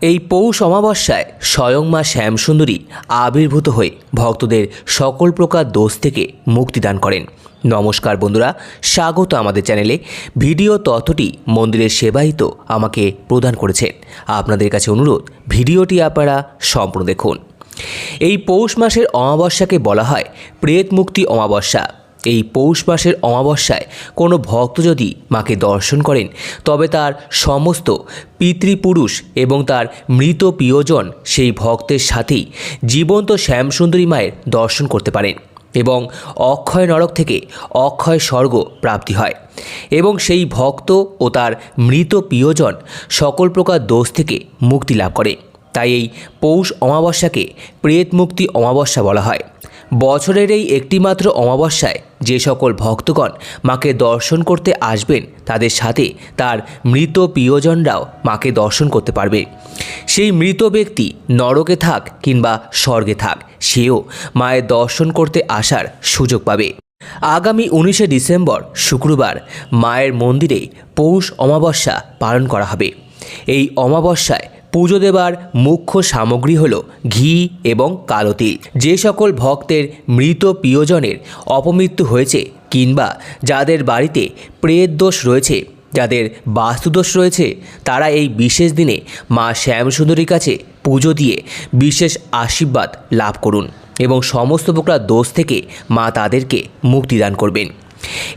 এই পৌষ অমাবস্যায় স্বয়ং মা শ্যামসুন্দরী আবির্ভূত হয়ে ভক্তদের সকল প্রকার দোষ থেকে মুক্তিদান করেন। নমস্কার বন্ধুরা, স্বাগত আমাদের চ্যানেলে। ভিডিও তথ্যটি মন্দিরের সেবায়িত আমাকে প্রদান করেছেন। আপনাদের কাছে অনুরোধ, ভিডিওটি আপনারা সম্পূর্ণ দেখুন। এই পৌষ মাসের অমাবস্যাকে বলা হয় প্রেত মুক্তি অমাবস্যা। এই পৌষ মাসের অমাবস্যায় কোনো ভক্ত যদি মাকে দর্শন করেন তবে তার সমস্ত পিতৃপুরুষ এবং তার মৃত প্রিয়জন সেই ভক্তের সাথেই জীবন্ত শ্যামসুন্দরী মায়ের দর্শন করতে পারেন এবং অক্ষয় নরক থেকে অক্ষয় স্বর্গ প্রাপ্তি হয় এবং সেই ভক্ত ও তার মৃত প্রিয়জন সকল প্রকার দোষ থেকে মুক্তি লাভ করে। তাই এই পৌষ অমাবস্যাকে প্রেত মুক্তি অমাবস্যা বলা হয়। বছরের এই একটিমাত্র অমাবস্যায় যে সকল ভক্তগণ মাকে দর্শন করতে আসবেন তাদের সাথে তার মৃত প্রিয়জনরাও মাকে দর্শন করতে পারবে। সেই মৃত ব্যক্তি নরকে থাক কিংবা স্বর্গে থাক, সেও মায়ের দর্শন করতে আসার সুযোগ পাবে। আগামী 19শে ডিসেম্বর শুক্রবার মায়ের মন্দিরে পৌষ অমাবস্যা পালন করা হবে। এই অমাবস্যায় পুজো দেবার মুখ্য সামগ্রী হল ঘি এবং কালো তিল। যে সকল ভক্তের মৃত প্রিয়জনের অপমৃত্যু হয়েছে কিংবা যাদের বাড়িতে প্রেত দোষ রয়েছে, যাদের বাস্তুদোষ রয়েছে, তারা এই বিশেষ দিনে মা শ্যামসুন্দরীর কাছে পুজো দিয়ে বিশেষ আশীর্বাদ লাভ করুন এবং সমস্ত প্রকার দোষ থেকে মা তাদেরকে মুক্তিদান করবেন।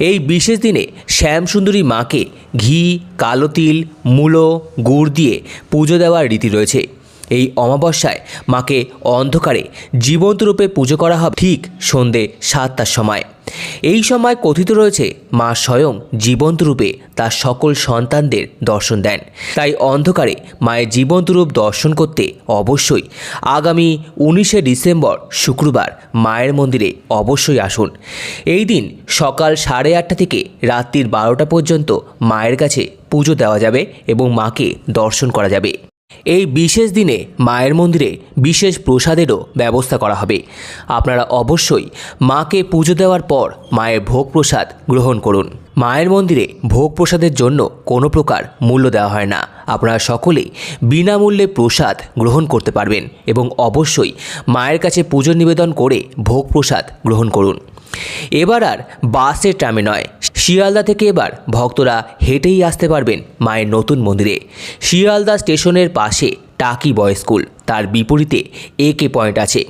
এই বিশেষ দিনে শ্যামসুন্দরী মাকে ঘি, কালো তিল, মূলো, গুড় দিয়ে পুজো দেওয়ার রীতি রয়েছে। এই অমাবস্যায় মাকে অন্ধকারে জীবন্ত রূপে পুজো করা হবে ঠিক সন্ধে 7টার সময়। এই সময় কথিত রয়েছে মা স্বয়ং জীবন্ত রূপে তার সকল সন্তানদের দর্শন দেন। তাই অন্ধকারে মায়ের জীবন্ত রূপ দর্শন করতে অবশ্যই আগামী 19শে ডিসেম্বর শুক্রবার মায়ের মন্দিরে অবশ্যই আসুন। এই দিন সকাল 8:30 থেকে রাত্রির 12টা পর্যন্ত মায়ের কাছে পুজো দেওয়া যাবে এবং মাকে দর্শন করা যাবে। এই বিশেষ দিনে মায়ের মন্দিরে বিশেষ প্রসাদেরও ব্যবস্থা করা হবে। আপনারা অবশ্যই মাকে পুজো দেওয়ার পর মায়ের ভোগ প্রসাদ গ্রহণ করুন। মায়ের মন্দিরে ভোগ প্রসাদের জন্য কোনো প্রকার মূল্য দেওয়া হয় না। আপনারা সকলেই বিনামূল্যে প্রসাদ গ্রহণ করতে পারবেন এবং অবশ্যই মায়ের কাছে পুজো নিবেদন করে ভোগ প্রসাদ গ্রহণ করুন। এবার আর বাসের ট্রামে নয়, শিয়ালদা থেকে এবার ভক্তরা হেঁটেই আসতে পারবেন মায়ের নতুন মন্দিরে। শিয়ালদা স্টেশনের পাশে টাকি বয় স্কুল, তার বিপরীতে AK পয়েন্ট আছে।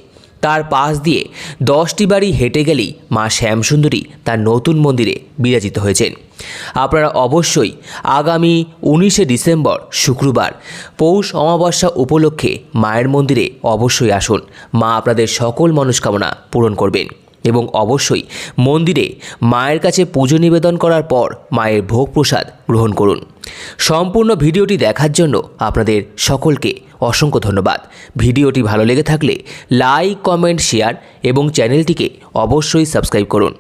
তার পাশ দিয়ে 10টি বাড়ি হেঁটে গেলেই মা শ্যামসুন্দরী তার নতুন মন্দিরে বিরাজিত হয়েছেন। আপনারা অবশ্যই আগামী 19শে ডিসেম্বর শুক্রবার পৌষ অমাবস্যা উপলক্ষে মায়ের মন্দিরে অবশ্যই আসুন। মা আপনাদের সকল মনস্কামনা পূরণ করবেন এবং অবশ্যই মন্দিরে মায়ের কাছে পুজো নিবেদন করার পর মায়ের ভোগ প্রসাদ গ্রহণ করুন। সম্পূর্ণ ভিডিওটি দেখার জন্য আপনাদের সকলকে অসংখ্য ধন্যবাদ। ভিডিওটি ভালো লেগে থাকলে লাইক, কমেন্ট, শেয়ার এবং চ্যানেলটিকে অবশ্যই সাবস্ক্রাইব করুন।